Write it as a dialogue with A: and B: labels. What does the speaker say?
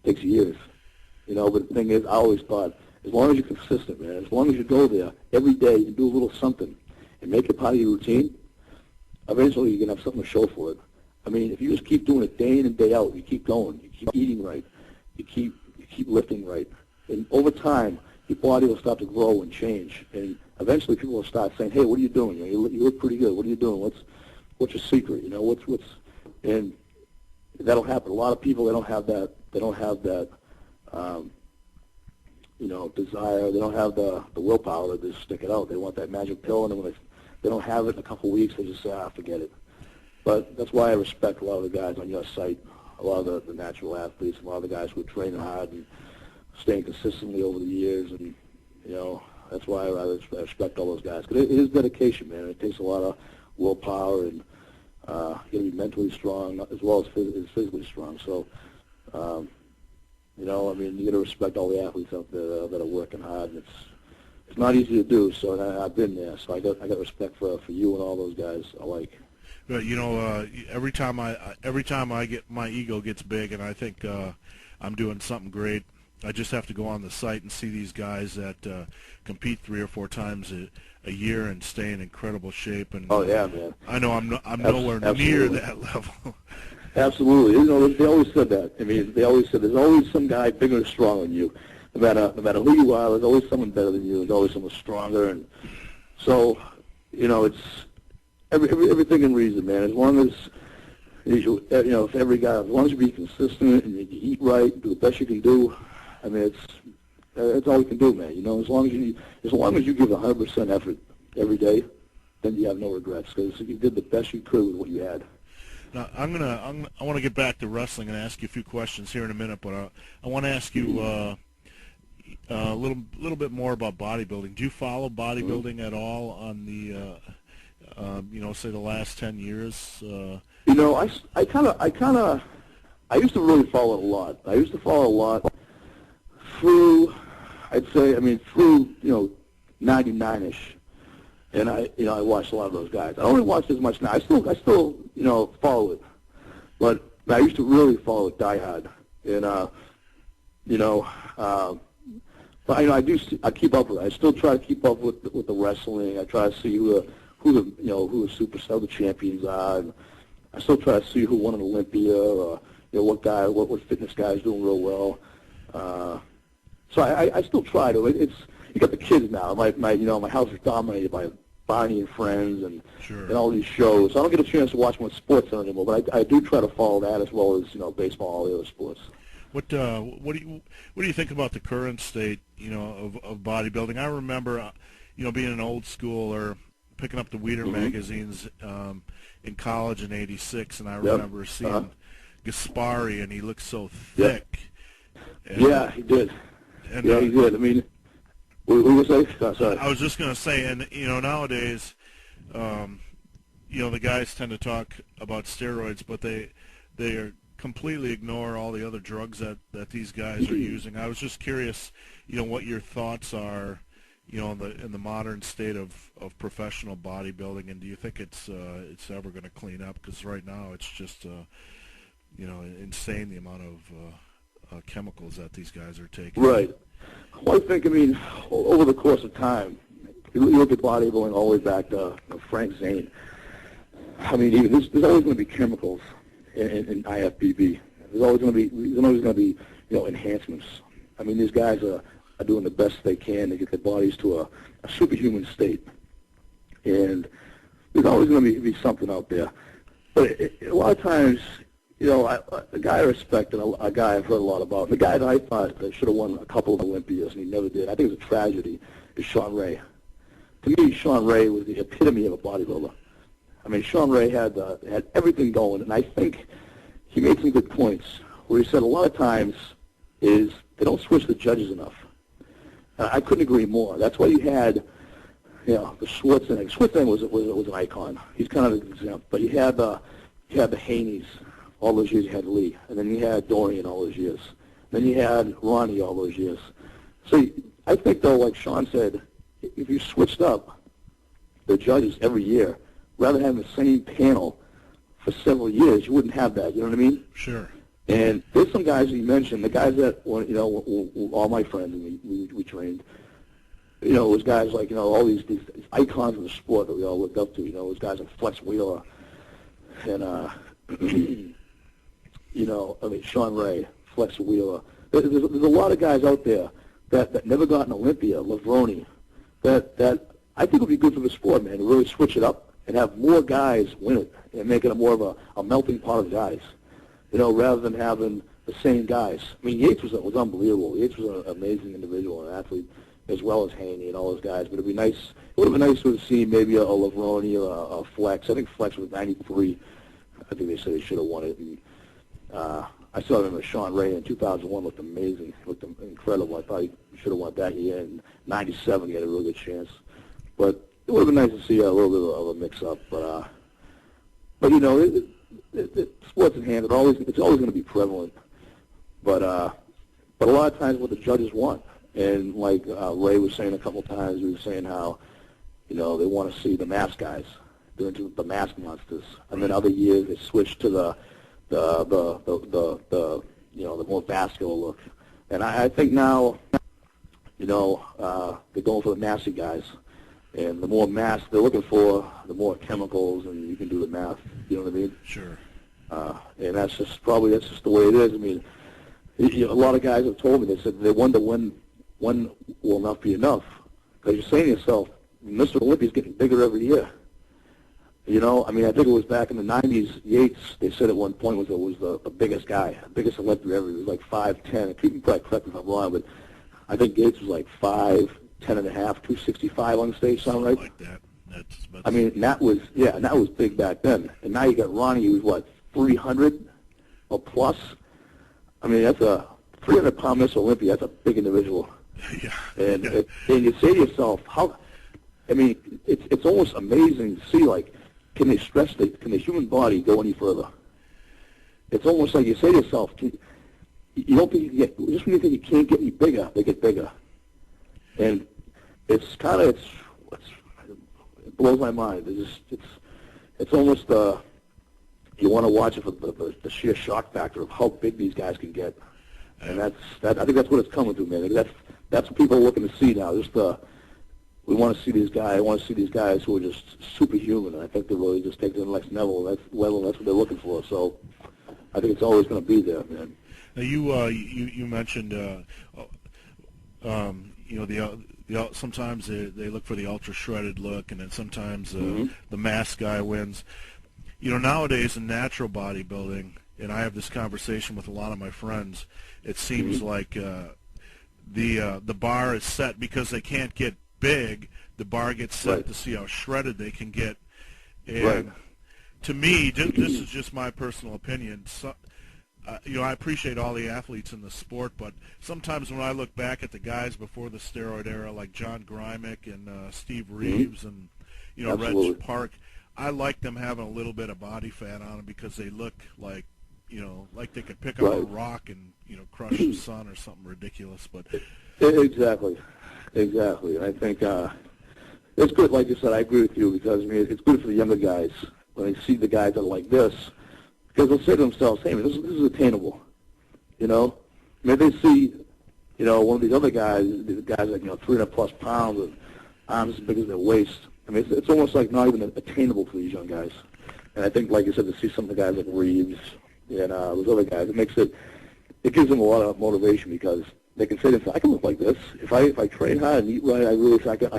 A: takes years. But the thing is, I always thought, as long as you're consistent, man, as long as you go there every day and do a little something and make it part of your routine, eventually you're going to have something to show for it. I mean, if you just keep doing it day in and day out, you keep going, you keep eating right, you keep lifting right, and over time, your body will start to grow and change, and eventually people will start saying, "Hey, what are you doing? You look pretty good. What are you doing? What's your secret? And that'll happen. A lot of people, they don't have that desire. They don't have the willpower to just stick it out. They want that magic pill, and then when they don't have it in a couple of weeks, they just say, forget it. But that's why I respect a lot of the guys on your site, a lot of the natural athletes, a lot of the guys who are training hard and staying consistently over the years, and that's why I respect all those guys. Because it is dedication, man. It takes a lot of willpower, and you got to be mentally strong as well as physically strong. So, you got to respect all the athletes out there that are working hard, and it's not easy to do. So I've been there, so I got respect for you and all those guys alike.
B: But every time I get my ego gets big, and I think I'm doing something great, I just have to go on the site and see these guys that compete 3 or 4 times a year and stay in incredible shape. And
A: oh yeah, man.
B: I know I'm nowhere near that level.
A: Absolutely. They always said that. I mean, they always said there's always some guy bigger and stronger than you. No matter who you are, there's always someone better than you. There's always someone stronger, and so it's everything in reason, man. As long as if every guy, as long as you be consistent and you eat right, do the best you can do. I mean, that's all you can do, man. As long as you give 100% effort every day, then you have no regrets because you did the best you could with what you had.
B: Now, I want to get back to wrestling and ask you a few questions here in a minute, but I want to ask you a little bit more about bodybuilding. Do you follow bodybuilding at all on the say the last 10 years? I used to really follow it a lot. I used to follow a lot through 99-ish. And I watched a lot of those guys. I don't really watch as much now. I still follow it. But I used to really follow it diehard. And but I keep up with it. I still try to keep up with the wrestling. I try to see who the superstar, the champions are. And I still try to see who won an Olympia, or what fitness guy is doing real well. So I still try to. You got the kids now. My house is dominated by Barney and Friends and all these shows. So I don't get a chance to watch much sports anymore. But I do try to follow that as well as baseball, all the other sports. What do you think about the current state of bodybuilding? I remember being an old schooler, picking up the Weider magazines in college in '86, and I remember seeing Gaspari, and he looked so thick.
A: Yep. Yeah, he did. And, he did. I mean, what was I? Sorry.
B: I was just going to say, and nowadays, the guys tend to talk about steroids, but they completely ignore all the other drugs that these guys are using. I was just curious, what your thoughts are, in the modern state of professional bodybuilding, and do you think it's ever going to clean up? Because right now it's just insane the amount of chemicals that these guys are taking.
A: Right. Well, over the course of time, you look at bodybuilding all the way back to Frank Zane. There's always going to be chemicals in IFBB. There's always going to be enhancements. These guys are doing the best they can to get their bodies to a superhuman state, and there's always going to be something out there. But a lot of times, a guy I respect and a guy I've heard a lot about, the guy that I thought that should have won a couple of Olympias and he never did, I think it's a tragedy, is Sean Ray. To me, Sean Ray was the epitome of a bodybuilder. Sean Ray had everything going, and I think he made some good points where he said a lot of times is they don't switch the judges enough. I couldn't agree more. That's why you had, the Schwarzenegger. Schwarzenegger was an icon. He's kind of an example. But you had the Haneys. All those years you had Lee, and then you had Dorian all those years. Then you had Ronnie all those years. So I think, though, like Sean said, if you switched up the judges every year, rather than having the same panel for several years, you wouldn't have that. You know what I mean?
B: Sure. And there's some guys that you mentioned, the guys that, all my friends, and we trained, it was guys like, all these icons of the sport that we all looked up to, it was guys like Flex Wheeler and, Sean Ray, Flex Wheeler. There's a lot of guys out there that never got an Olympia, Lavroni, that I think would be good for the sport, man, to really switch it up and have more guys win it and make it more of a melting pot of guys, rather than having the same guys. I mean, Yates was unbelievable. Yates was an amazing individual and athlete, as well as Haney and all those guys. But it would have been nice to have seen maybe a Lavroni or a Flex. I think Flex was 93. I think they said he should have won it. And, I saw him with Sean Ray in 2001. Looked amazing. Looked incredible. I thought he should have won that year. In 97, he had a really good chance. But it would have been nice to see a little bit of a mix-up. But sports in hand, it's always going to be prevalent. But a lot of times what the judges want, and like Ray was saying a couple times, he was saying how, they want to see the mask guys, the mask monsters, and then other years they switch to the more vascular look. And I think now, they're going for the massy guys. And the more mass they're looking for, the more chemicals, and you can do the math. You know what I mean?
C: Sure.
B: And that's just the way it is. I mean, a lot of guys have told me, they said they wonder when will enough be enough. Because you're saying to yourself, Mr. Olympia's getting bigger every year. I mean, I think it was back in the 90s, Yates, they said at one point was the biggest guy, the biggest Olympian ever. He was like 5'10". You can probably correct me if I'm wrong, but I think Yates was like 5'10 and a half, 265 on the stage, sound right?
C: Like that.
B: I mean, that was big back then. And now you got Ronnie, who's what, 300 or plus? I mean, that's a 300-pound Miss Olympia. That's a big individual.
C: Yeah.
B: And and you say to yourself, it's almost amazing to see, like, can the human body go any further? It's almost like you say to yourself, you don't think you can get, just when you think you can't get any bigger, they get bigger. And it blows my mind. It's almost you want to watch it for the sheer shock factor of how big these guys can get, and I think that's what it's coming to, man. That's what people are looking to see now. We want to see these guys. I want to see these guys who are just superhuman. And I think they really just take it to the next level. That's what they're looking for. So I think it's always going to be there, man.
C: Now you mentioned sometimes they look for the ultra shredded look, and then sometimes the mask guy wins. Nowadays in natural bodybuilding, and I have this conversation with a lot of my friends, it seems like the bar is set because they can't get big. The bar gets set to see how shredded they can get. And to me, this is just my personal opinion. So, I appreciate all the athletes in the sport, but sometimes when I look back at the guys before the steroid era, like John Grymick and Steve Reeves and Reg Park, I like them having a little bit of body fat on them because they look like like they could pick up a rock and crush the sun or something ridiculous. But
B: exactly. And I think it's good. Like you said, I agree with you because it's good for the younger guys when they see the guys that are like this. Because they'll say to themselves, hey, man, this is attainable, Maybe they see, one of these other guys, these guys like, 300-plus pounds and arms as big as their waist. I mean, it's almost like not even attainable for these young guys. And I think, like you said, to see some of the guys like Reeves and those other guys, it gives them a lot of motivation because they can say to themselves, I can look like this. If I train hard and eat right, I can look like this.